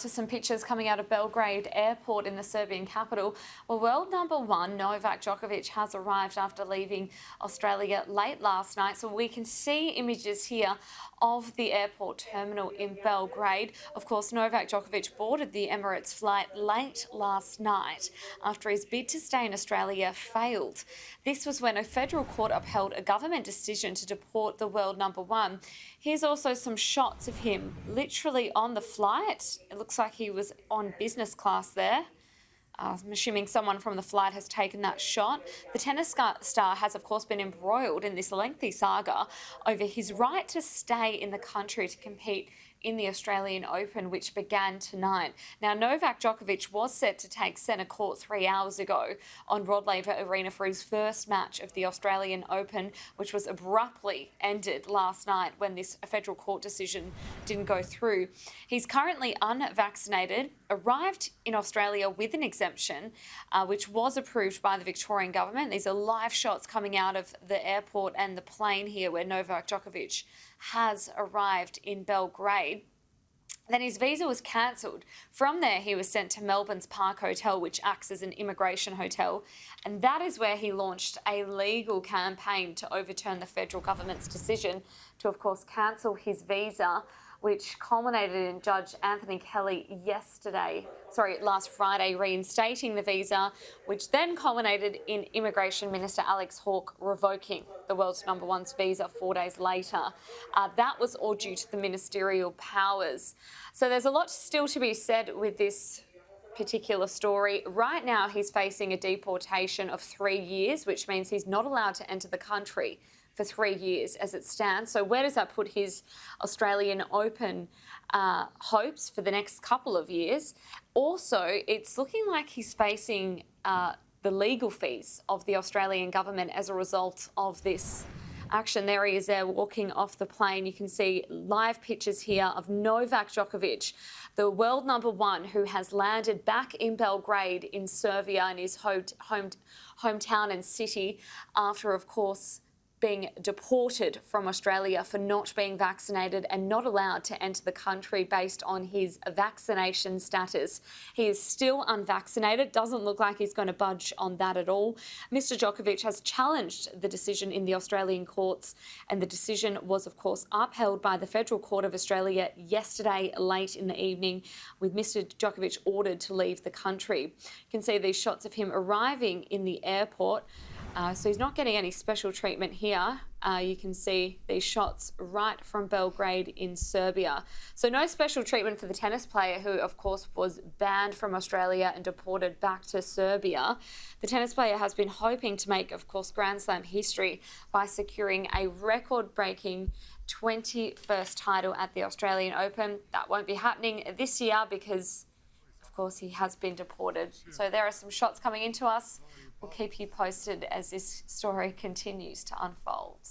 To some pictures coming out of Belgrade airport in the Serbian capital. Well, world number one Novak Djokovic has arrived after leaving Australia late last night. So we can see images here of the airport terminal in Belgrade. Of course, Novak Djokovic boarded the Emirates flight late last night after his bid to stay in Australia failed. This was when a federal court upheld a government decision to deport the world number one. Here's also some shots of him literally on the flight. It looks like he was on business class there. I'm assuming someone from the flight has taken that shot. The tennis star has, of course, been embroiled in this lengthy saga over his right to stay in the country to compete in the Australian Open, which began tonight. Now, Novak Djokovic was set to take centre court 3 hours ago on Rod Laver Arena for his first match of the Australian Open, which was abruptly ended last night when this federal court decision didn't go through. He's currently unvaccinated, arrived in Australia with an exemption, which was approved by the Victorian government. These are live shots coming out of the airport and the plane here where Novak Djokovic has arrived in Belgrade. Then his visa was cancelled. From there, he was sent to Melbourne's Park Hotel, which acts as an immigration hotel. And that is where he launched a legal campaign to overturn the federal government's decision to, of course, cancel his visa, which culminated in Judge Anthony Kelly last Friday, reinstating the visa, which then culminated in Immigration Minister Alex Hawke revoking the world's number one's visa 4 days later. That was all due to the ministerial powers. So there's a lot still to be said with this particular story. Right now, he's facing a deportation of 3 years, which means he's not allowed to enter the country for 3 years as it stands. So where does that put his Australian Open hopes for the next couple of years? Also, it's looking like he's facing the legal fees of the Australian government as a result of this action. There he is there walking off the plane. You can see live pictures here of Novak Djokovic, the world number one, who has landed back in Belgrade in Serbia, in his hometown and city, after, of course, being deported from Australia for not being vaccinated and not allowed to enter the country based on his vaccination status. He is still unvaccinated. Doesn't look like he's going to budge on that at all. Mr Djokovic has challenged the decision in the Australian courts, and the decision was, of course, upheld by the Federal Court of Australia yesterday late in the evening, with Mr Djokovic ordered to leave the country. You can see these shots of him arriving in the airport. So he's not getting any special treatment here. You can see these shots right from Belgrade in Serbia. So no special treatment for the tennis player who, of course, was banned from Australia and deported back to Serbia. The tennis player has been hoping to make, of course, Grand Slam history by securing a record-breaking 21st title at the Australian Open. That won't be happening this year because, of course, he has been deported. So there are some shots coming into us. We'll keep you posted as this story continues to unfold.